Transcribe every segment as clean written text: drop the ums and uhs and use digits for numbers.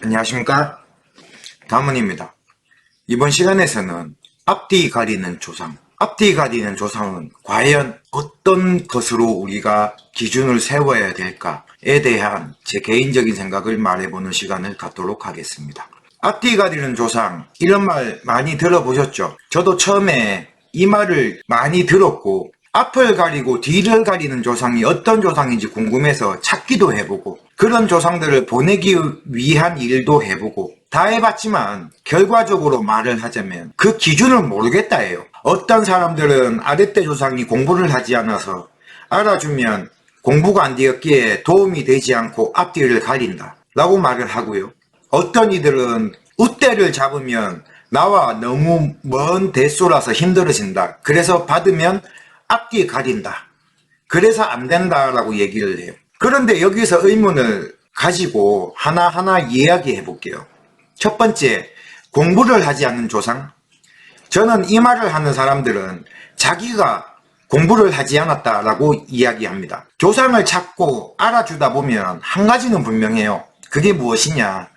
안녕하십니까, 다문입니다. 이번 시간에서는 앞뒤 가리는 조상, 앞뒤 가리는 조상은 과연 어떤 것으로 우리가 기준을 세워야 될까에 대한 제 개인적인 생각을 말해보는 시간을 갖도록 하겠습니다. 앞뒤 가리는 조상, 이런 말 많이 들어보셨죠? 저도 처음에 이 말을 많이 들었고 앞을 가리고 뒤를 가리는 조상이 어떤 조상인지 궁금해서 찾기도 해보고 그런 조상들을 보내기 위한 일도 해보고 다 해봤지만 결과적으로 말을 하자면 그 기준을 모르겠다예요. 어떤 사람들은 아랫대 조상이 공부를 하지 않아서 알아주면 공부가 안 되었기에 도움이 되지 않고 앞뒤를 가린다 라고 말을 하고요. 어떤 이들은 웃대를 잡으면 나와 너무 먼 대소라서 힘들어진다. 그래서 받으면 앞뒤 가린다. 그래서 안 된다라고 얘기를 해요. 그런데 여기서 의문을 가지고 하나하나 이야기해 볼게요. 첫 번째, 공부를 하지 않는 조상. 저는 이 말을 하는 사람들은 자기가 공부를 하지 않았다라고 이야기합니다. 조상을 찾고 알아주다 보면 한 가지는 분명해요. 그게 무엇이냐?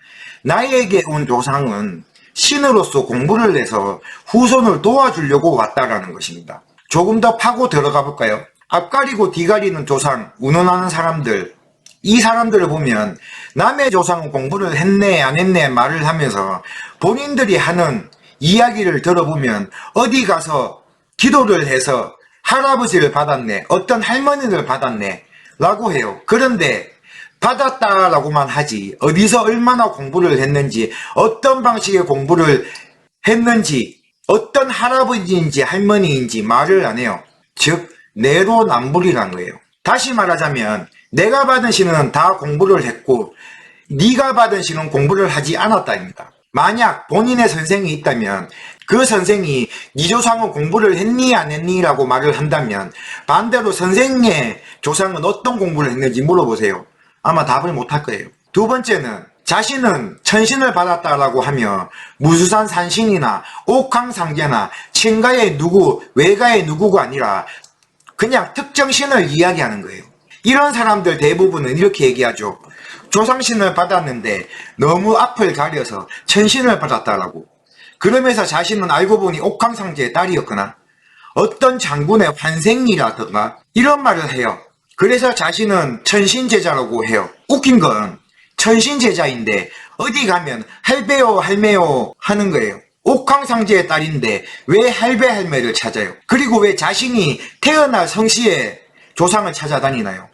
나에게 온 조상은 신으로서 공부를 해서 후손을 도와주려고 왔다라는 것입니다. 조금 더 파고 들어가 볼까요? 앞 가리고 뒤 가리는 조상, 운운하는 사람들, 이 사람들을 보면 남의 조상은 공부를 했네 안 했네 말을 하면서 본인들이 하는 이야기를 들어보면 어디 가서 기도를 해서 할아버지를 받았네, 어떤 할머니를 받았네 라고 해요. 그런데 받았다라고만 하지 어디서 얼마나 공부를 했는지, 어떤 방식의 공부를 했는지, 어떤 할아버지인지 할머니인지 말을 안 해요. 즉 내로남불이란 거예요. 다시 말하자면 내가 받은 신은 다 공부를 했고 네가 받은 신은 공부를 하지 않았다입니다. 만약 본인의 선생이 있다면 그 선생이 네 조상은 공부를 했니 안 했니 라고 말을 한다면 반대로 선생의 조상은 어떤 공부를 했는지 물어보세요. 아마 답을 못할 거예요. 두 번째는 자신은 천신을 받았다라고 하며 무수산 산신이나 옥황상제나 친가의 누구, 외가의 누구가 아니라 그냥 특정 신을 이야기하는 거예요. 이런 사람들 대부분은 이렇게 얘기하죠. 조상신을 받았는데 너무 앞을 가려서 천신을 받았다라고. 그러면서 자신은 알고 보니 옥황상제의 딸이었거나 어떤 장군의 환생이라든가 이런 말을 해요. 그래서 자신은 천신제자라고 해요. 웃긴 건 천신제자인데 어디 가면 할배요 할매요 하는 거예요. 옥황상제의 딸인데 왜 할배 할매를 찾아요? 그리고 왜 자신이 태어날 성씨의 조상을 찾아다니나요?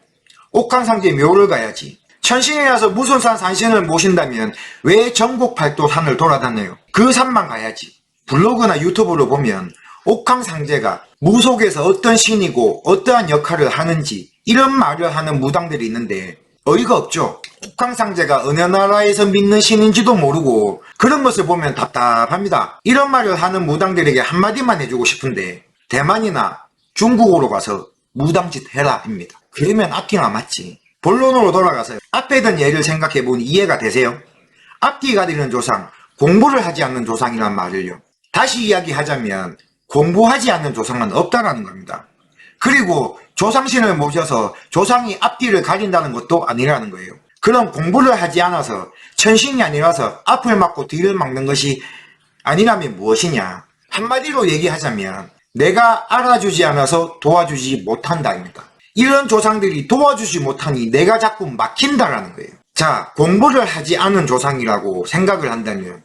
옥황상제 묘를 가야지. 천신이라서 무슨 산 산신을 모신다면 왜 전국 팔도 산을 돌아다녀요? 그 산만 가야지. 블로그나 유튜브로 보면 옥황상제가 무속에서 어떤 신이고 어떠한 역할을 하는지 이런 말을 하는 무당들이 있는데 어이가 없죠. 옥황상제가 어느 나라에서 믿는 신인지도 모르고 그런 것을 보면 답답합니다. 이런 말을 하는 무당들에게 한마디만 해주고 싶은데 대만이나 중국으로 가서 무당짓 해라 입니다. 그러면 앞뒤가 맞지. 본론으로 돌아가서 앞에 든 예를 생각해보니 이해가 되세요? 앞뒤 가리는 조상, 공부를 하지 않는 조상이란 말을요. 다시 이야기하자면 공부하지 않는 조상은 없다라는 겁니다. 그리고 조상신을 모셔서 조상이 앞뒤를 가린다는 것도 아니라는 거예요. 그럼 공부를 하지 않아서 천신이 아니라서 앞을 막고 뒤를 막는 것이 아니라면 무엇이냐? 한마디로 얘기하자면 내가 알아주지 않아서 도와주지 못한다입니다. 이런 조상들이 도와주지 못하니 내가 자꾸 막힌다라는 거예요. 자, 공부를 하지 않은 조상이라고 생각을 한다면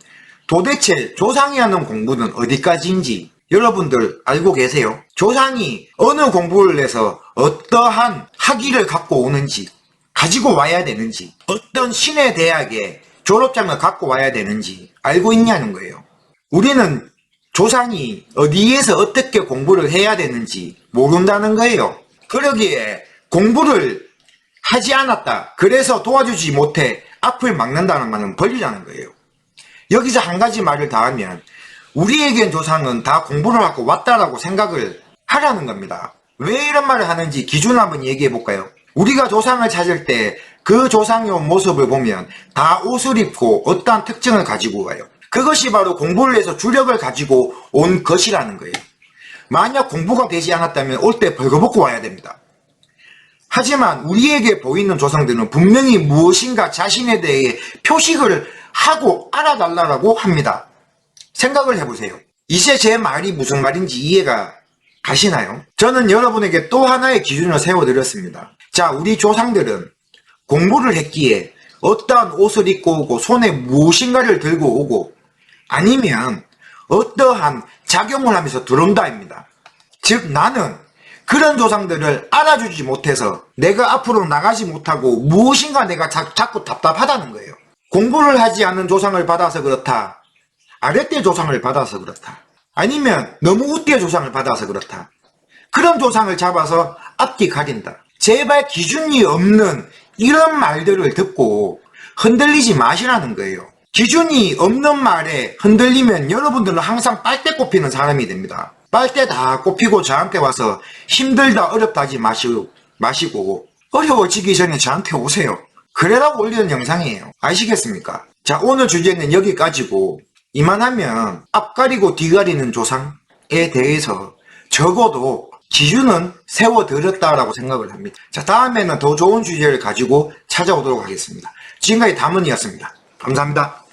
도대체 조상이 하는 공부는 어디까지인지 여러분들 알고 계세요? 조상이 어느 공부를 해서 어떠한 학위를 갖고 오는지, 가지고 와야 되는지, 어떤 신의 대학에 졸업장을 갖고 와야 되는지 알고 있냐는 거예요. 우리는 조상이 어디에서 어떻게 공부를 해야 되는지 모른다는 거예요. 그러기에 공부를 하지 않았다, 그래서 도와주지 못해 앞을 막는다는 말은 버리라는 거예요. 여기서 한 가지 말을 다 하면 우리에겐 조상은 다 공부를 하고 왔다라고 생각을 하라는 겁니다. 왜 이런 말을 하는지 기준 한번 얘기해 볼까요? 우리가 조상을 찾을 때 그 조상의 온 모습을 보면 다 옷을 입고 어떠한 특징을 가지고 와요. 그것이 바로 공부를 해서 주력을 가지고 온 것이라는 거예요. 만약 공부가 되지 않았다면 올 때 벌거벗고 와야 됩니다. 하지만 우리에게 보이는 조상들은 분명히 무엇인가 자신에 대해 표식을 하고 알아달라고 합니다. 생각을 해보세요. 이제 제 말이 무슨 말인지 이해가 가시나요? 저는 여러분에게 또 하나의 기준을 세워드렸습니다. 자, 우리 조상들은 공부를 했기에 어떠한 옷을 입고 오고 손에 무엇인가를 들고 오고 아니면 어떠한 작용을 하면서 들어온다입니다. 즉 나는 그런 조상들을 알아주지 못해서 내가 앞으로 나가지 못하고 무엇인가 내가 자꾸 답답하다는 거예요. 공부를 하지 않은 조상을 받아서 그렇다. 아랫대 조상을 받아서 그렇다. 아니면 너무 웃대 조상을 받아서 그렇다. 그런 조상을 잡아서 앞뒤 가린다. 제발 기준이 없는 이런 말들을 듣고 흔들리지 마시라는 거예요. 기준이 없는 말에 흔들리면 여러분들은 항상 빨대 꼽히는 사람이 됩니다. 빨대 다 꼽히고 저한테 와서 힘들다 어렵다 하지 마시고 어려워지기 전에 저한테 오세요. 그래라고 올리는 영상이에요. 아시겠습니까? 자, 오늘 주제는 여기까지고 이만하면 앞 가리고 뒤 가리는 조상에 대해서 적어도 기준은 세워드렸다라고 생각을 합니다. 자, 다음에는 더 좋은 주제를 가지고 찾아오도록 하겠습니다. 지금까지 담은이었습니다. 감사합니다.